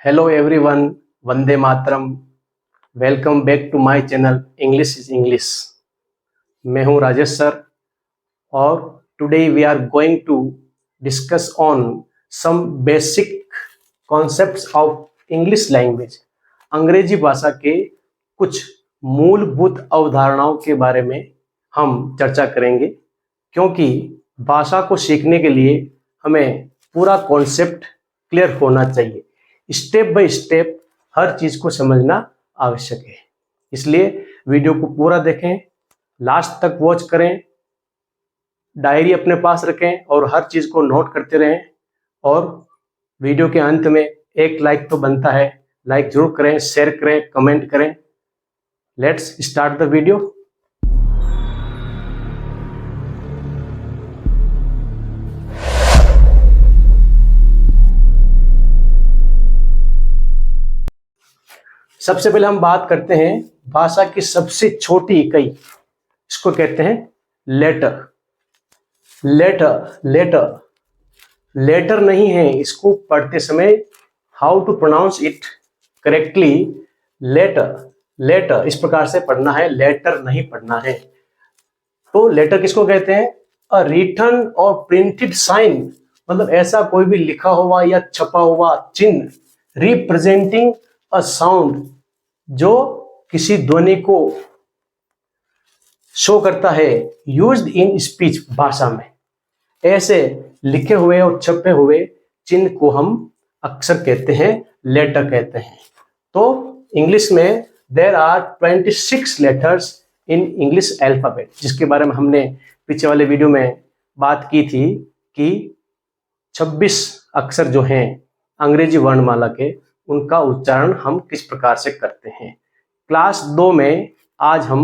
Hello everyone, Vande Mataram. Welcome back to my channel English is English. मैं हूं Rajesh sir और today we are going to discuss on some basic concepts of English language. अंग्रेजी भाषा के कुछ मूलभूत अवधारणाओं के बारे में हम चर्चा करेंगे, क्योंकि भाषा को सीखने के लिए हमें पूरा कॉन्सेप्ट क्लियर होना चाहिए। स्टेप बाय स्टेप हर चीज को समझना आवश्यक है, इसलिए वीडियो को पूरा देखें, लास्ट तक वॉच करें, डायरी अपने पास रखें और हर चीज को नोट करते रहें। और वीडियो के अंत में एक लाइक तो बनता है, लाइक जरूर करें, शेयर करें, कमेंट करें। Let's start the video. सबसे पहले हम बात करते हैं भाषा की सबसे छोटी इकाई, इसको कहते हैं लेटर। लेटर नहीं है, इसको पढ़ते समय how to pronounce it correctly. Letter इस प्रकार से पढ़ना है, लेटर नहीं पढ़ना है। तो लेटर किसको कहते हैं? अ रिटन और प्रिंटेड साइन, मतलब ऐसा कोई भी लिखा हुआ या छपा हुआ चिन्ह रिप्रेजेंटिंग अ साउंड, जो किसी ध्वनि को शो करता है, यूज्ड इन स्पीच, भाषा में। ऐसे लिखे हुए और छपे हुए चिन्ह को हम अक्सर कहते हैं लेटर कहते हैं। तो इंग्लिश में there are 26 letters in English alphabet, जिसके बारे में हमने पीछे वाले वीडियो में बात की थी कि 26 अक्षर जो हैं अंग्रेजी वर्णमाला के, उनका उच्चारण हम किस प्रकार से करते हैं। क्लास 2 में आज हम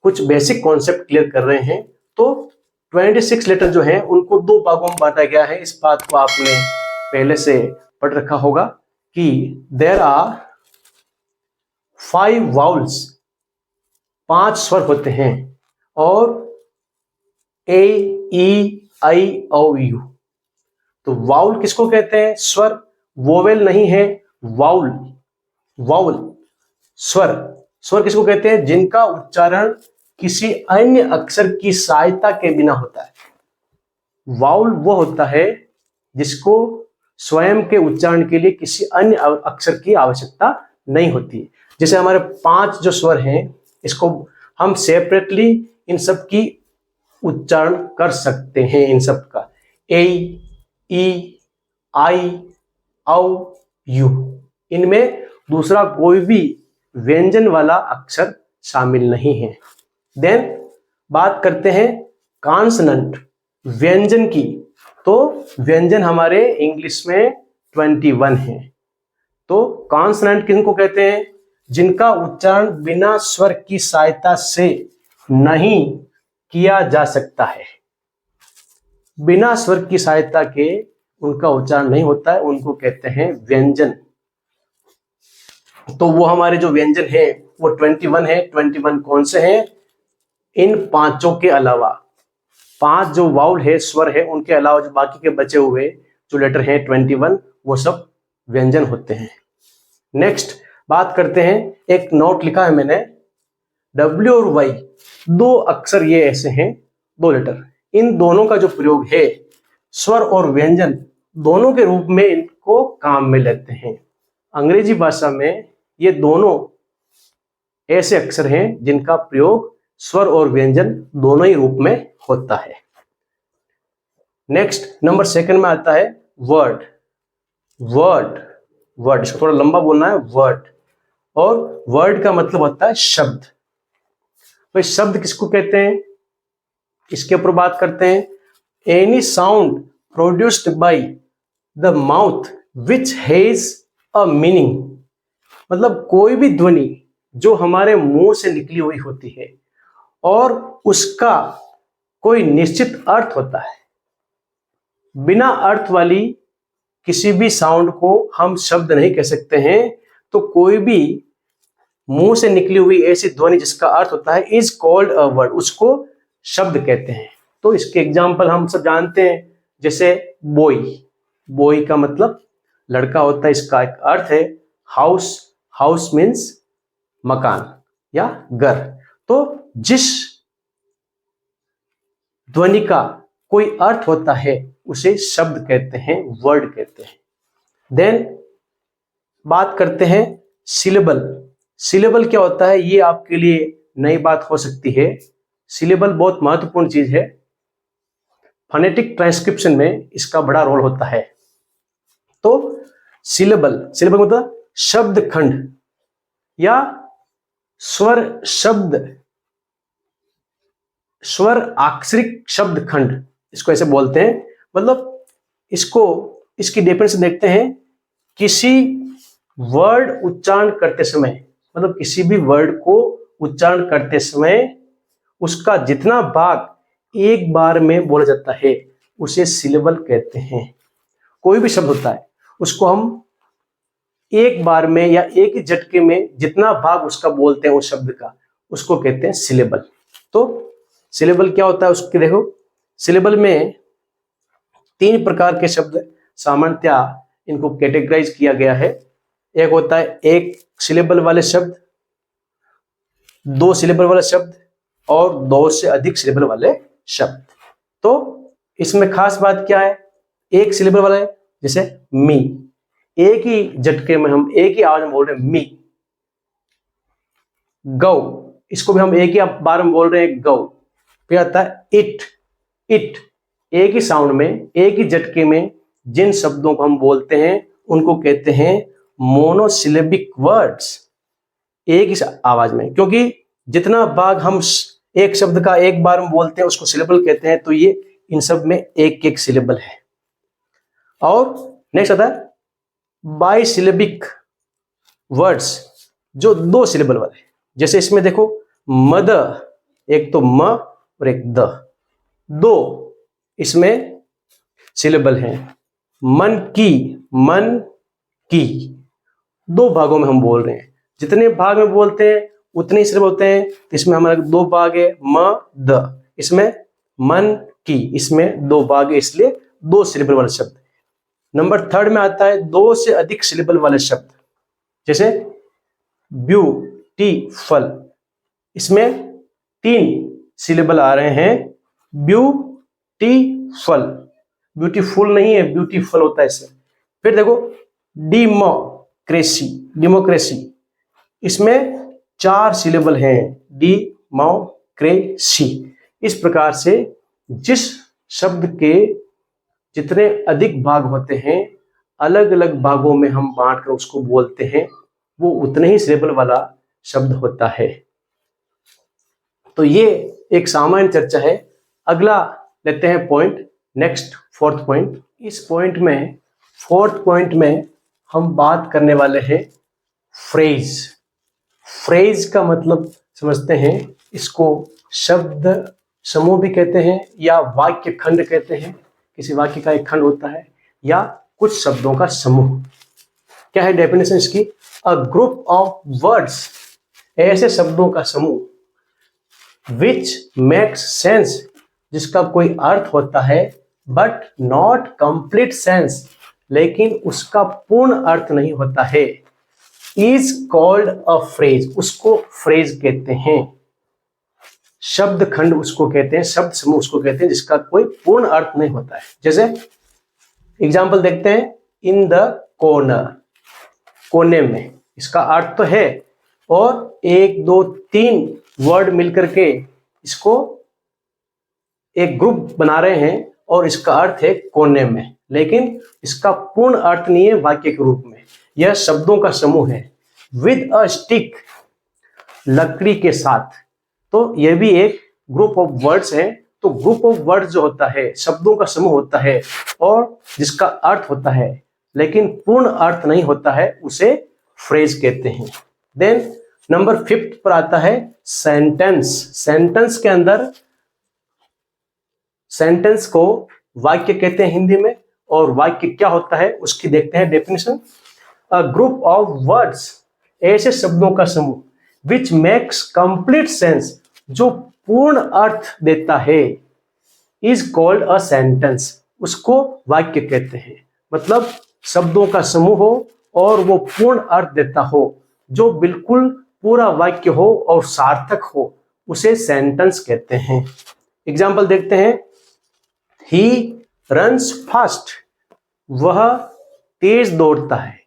कुछ बेसिक कॉन्सेप्ट क्लियर कर रहे हैं। तो 26 लेटर जो हैं उनको 2 भागों में बांटा गया है। इस बात को आपने पहले से पढ़ रखा होगा कि देयर आर 5 वाउल्स, 5 स्वर होते हैं, और ए, ई, आई, ओ, यू। तो वाउल किसको कहते हैं? स्वर। वोवेल नहीं है, वाउल। स्वर किसको कहते हैं? जिनका उच्चारण किसी अन्य अक्षर की सहायता के बिना होता है। वाउल वो होता है जिसको स्वयं के उच्चारण के लिए किसी अन्य अक्षर की आवश्यकता नहीं होती। जैसे हमारे 5 जो स्वर हैं, इसको हम सेपरेटली इन सब की उच्चारण कर सकते हैं। इन सब का ए, ई, आई, औ, यू, इनमें दूसरा कोई भी व्यंजन वाला अक्षर शामिल नहीं है। देन बात करते हैं कॉन्सोनेंट, व्यंजन की। तो व्यंजन हमारे इंग्लिश में 21 है। तो कॉन्सोनेंट किनको कहते हैं? जिनका उच्चारण बिना स्वर की सहायता से नहीं किया जा सकता है। बिना स्वर की सहायता के उनका उच्चारण नहीं होता है, उनको कहते हैं व्यंजन। तो वो हमारे जो व्यंजन है वो 21 है। 21 कौन से हैं? इन 5 के अलावा, 5 जो वाउल है, स्वर है, उनके अलावा जो बाकी के बचे हुए जो लेटर हैं 21, वो सब व्यंजन होते हैं। नेक्स्ट बात करते हैं, एक नोट लिखा है मैंने, W और Y 2 अक्षर ये ऐसे हैं, 2 लेटर, इन दोनों का जो प्रयोग है स्वर और व्यंजन दोनों के रूप में इनको काम में लेते हैं। अंग्रेजी भाषा में ये दोनों ऐसे अक्षर हैं जिनका प्रयोग स्वर और व्यंजन दोनों ही रूप में होता है। नेक्स्ट नंबर 2 में आता है वर्ड। इसको थोड़ा लंबा बोलना है, वर्ड। और वर्ड का मतलब होता है शब्द। तो शब्द किसको कहते हैं? इसके ऊपर बात करते हैं। Any sound produced by the mouth which has a meaning, मतलब कोई भी ध्वनि जो हमारे मुंह से निकली हुई होती है और उसका कोई निश्चित अर्थ होता है। बिना अर्थ वाली किसी भी साउंड को हम शब्द नहीं कह सकते हैं। तो कोई भी मुंह से निकली हुई ऐसी ध्वनि जिसका अर्थ होता है इज कॉल्ड अ वर्ड, उसको शब्द कहते हैं। तो इसके एग्जाम्पल हम सब जानते हैं, जैसे बॉय, बोई का मतलब लड़का होता है, इसका एक अर्थ है हाउस, हाउस मीन्स मकान या घर। तो जिस ध्वनि का कोई अर्थ होता है उसे शब्द कहते हैं, वर्ड कहते हैं। देन बात करते हैं सिलेबल। सिलेबल क्या होता है, ये आपके लिए नई बात हो सकती है। सिलेबल बहुत महत्वपूर्ण चीज है, फोनेटिक ट्रांसक्रिप्शन में इसका बड़ा रोल होता है। तो सिलेबल, सिलेबल मतलब शब्द खंड या स्वर शब्द, स्वर अक्षरिक शब्द खंड, इसको ऐसे बोलते हैं। मतलब इसको, इसकी डेफिनेशन देखते हैं, किसी वर्ड उच्चारण करते समय, मतलब किसी भी वर्ड को उच्चारण करते समय उसका जितना भाग एक बार में बोला जाता है उसे सिलेबल कहते हैं। कोई भी शब्द होता है उसको हम एक बार में या एक ही झटके में जितना भाग उसका बोलते हैं उस शब्द का, उसको कहते हैं सिलेबल। तो सिलेबल क्या होता है उसके देखो, सिलेबल में 3 प्रकार के शब्द सामान्यतः इनको कैटेगराइज किया गया है। एक होता है एक सिलेबल वाले शब्द, 2 सिलेबल वाले शब्द और 2 से अधिक सिलेबल वाले शब्द। तो इसमें खास बात क्या है, एक सिलेबल वाला है जैसे मी, एक ही झटके में हम एक ही आवाज में बोल रहे हैं मी। गौ, इसको भी हम एक ही बार में बोल रहे हैं गौ। फिर आता है इट, इट एक ही साउंड में एक ही झटके में जिन शब्दों को हम बोलते हैं उनको कहते हैं मोनोसिलेबिक वर्ड्स, एक ही आवाज में। क्योंकि जितना भाग हम एक शब्द का एक बार में बोलते हैं उसको सिलेबल कहते हैं, तो ये इन सब में एक एक सिलेबल है। और नेक्स्ट आता है बाइसिलेबिक वर्ड्स, जो 2 सिलेबल वाले। जैसे इसमें देखो मदर, एक तो म और एक द, 2 इसमें सिलेबल हैं। मन की, मन की 2 भागों में हम बोल रहे हैं, जितने भाग में बोलते हैं उतने ही सिलेबल होते हैं। इसमें हमारे 2 भाग है म द, इसमें मन की, इसमें 2 भाग है, इसलिए 2 सिलेबल वाले शब्द। नंबर 3 में आता है 2 से अधिक सिलेबल वाले शब्द, जैसे ब्यूटीफुल, इसमें 3 सिलेबल आ रहे हैं। ब्यूटीफुल, ब्यूटीफुल नहीं है, ब्यूटीफुल होता है इससे। फिर देखो डेमोक्रेसी, डेमोक्रेसी इसमें 4 सिलेबल हैं, डेमोक्रेसी। इस प्रकार से जिस शब्द के जितने अधिक भाग होते हैं, अलग अलग भागों में हम बांट कर उसको बोलते हैं, वो उतने ही सिलेबल वाला शब्द होता है। तो ये एक सामान्य चर्चा है। अगला लेते हैं पॉइंट, नेक्स्ट 4th पॉइंट। इस पॉइंट में 4th पॉइंट में हम बात करने वाले हैं फ्रेज। फ्रेज का मतलब समझते हैं, इसको शब्द समूह भी कहते हैं या वाक्य खंड कहते हैं। किसी वाक्य का एक खंड होता है या कुछ शब्दों का समूह। क्या है डेफिनेशन इसकी, अ ग्रुप ऑफ वर्ड्स, ऐसे शब्दों का समूह विच मेक्स सेंस, जिसका कोई अर्थ होता है, बट नॉट कंप्लीट सेंस, लेकिन उसका पूर्ण अर्थ नहीं होता है, इज कॉल्ड अ फ्रेज, उसको फ्रेज कहते हैं। शब्द खंड उसको कहते हैं, शब्द समूह उसको कहते हैं जिसका कोई पूर्ण अर्थ नहीं होता है। जैसे एग्जाम्पल देखते हैं, इन द कॉर्नर, कोने में, इसका अर्थ तो है, और 1 2 3 वर्ड मिलकर के इसको एक ग्रुप बना रहे हैं और इसका अर्थ है कोने में, लेकिन इसका पूर्ण अर्थ नहीं है वाक्य के रूप में। यह शब्दों का समूह है। विद अ स्टिक, लकड़ी के साथ, तो यह भी एक ग्रुप ऑफ वर्ड्स है। तो ग्रुप ऑफ वर्ड्स जो होता है, शब्दों का समूह होता है और जिसका अर्थ होता है लेकिन पूर्ण अर्थ नहीं होता है, उसे फ्रेज कहते हैं। देन नंबर 5 पर आता है सेंटेंस। सेंटेंस के अंदर, सेंटेंस को वाक्य कहते हैं हिंदी में, और वाक्य क्या होता है उसकी देखते हैं definition. A group of words, ऐसे शब्दों का समूह, विच मेक्स कंप्लीट सेंस, जो पूर्ण अर्थ देता है, इज कॉल्ड अ सेंटेंस, उसको वाक्य कहते हैं। मतलब शब्दों का समूह हो और वो पूर्ण अर्थ देता हो, जो बिल्कुल पूरा वाक्य हो और सार्थक हो, उसे सेंटेंस कहते हैं। एग्जाम्पल देखते हैं। ही रन्स फास्ट, वह तेज दौड़ता है।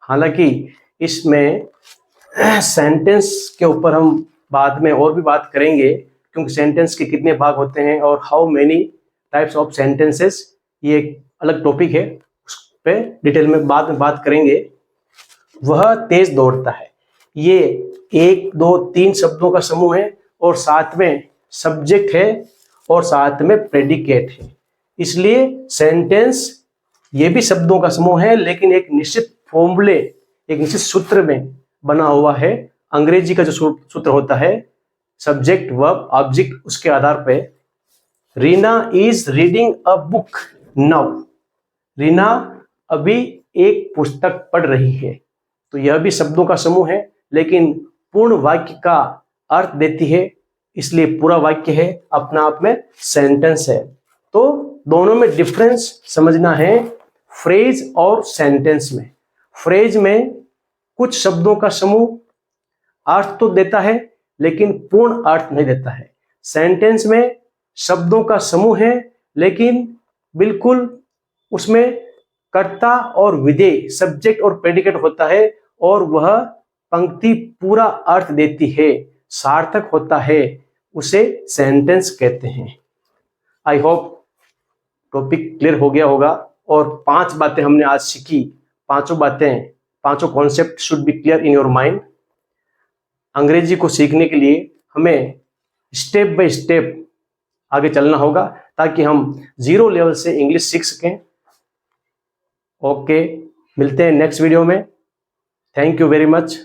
हालांकि इसमें सेंटेंस के ऊपर हम बाद में और भी बात करेंगे, क्योंकि सेंटेंस के कितने भाग होते हैं और how many types of sentences, ये एक अलग टॉपिक है, उस पर डिटेल में बाद में बात करेंगे। वह तेज दौड़ता है, ये 1 2 3 शब्दों का समूह है और साथ में सब्जेक्ट है और साथ में प्रेडिकेट है। इसलिए सेंटेंस ये भी शब्दों का समूह है, लेकिन एक निश्चित फॉर्मूले, एक निश्चित सूत्र में बना हुआ है। अंग्रेजी का जो सूत्र होता है सब्जेक्ट वर्ब ऑब्जेक्ट, उसके आधार पे Reena is reading a book now, Reena अभी एक पुस्तक पढ़ रही है। तो यह भी शब्दों का समूह है, लेकिन पूर्ण वाक्य का अर्थ देती है, इसलिए पूरा वाक्य है, अपना आप में सेंटेंस है। तो दोनों में डिफरेंस समझना है, फ्रेज और सेंटेंस में। फ्रेज में कुछ शब्दों का समूह अर्थ तो देता है, लेकिन पूर्ण अर्थ नहीं देता है। सेंटेंस में शब्दों का समूह है, लेकिन बिल्कुल उसमें कर्ता और विधेय, सब्जेक्ट और प्रेडिकेट होता है, और वह पंक्ति पूरा अर्थ देती है, सार्थक होता है, उसे सेंटेंस कहते हैं। आई होप टॉपिक क्लियर हो गया होगा, और 5 बातें हमने आज सीखी। पांचों बातें, पांचों concept should be clear in your mind. अंग्रेजी को सीखने के लिए हमें स्टेप बाय स्टेप आगे चलना होगा, ताकि हम 0 लेवल से इंग्लिश सीख सकें। ओके, मिलते हैं नेक्स्ट वीडियो में। Thank you very much.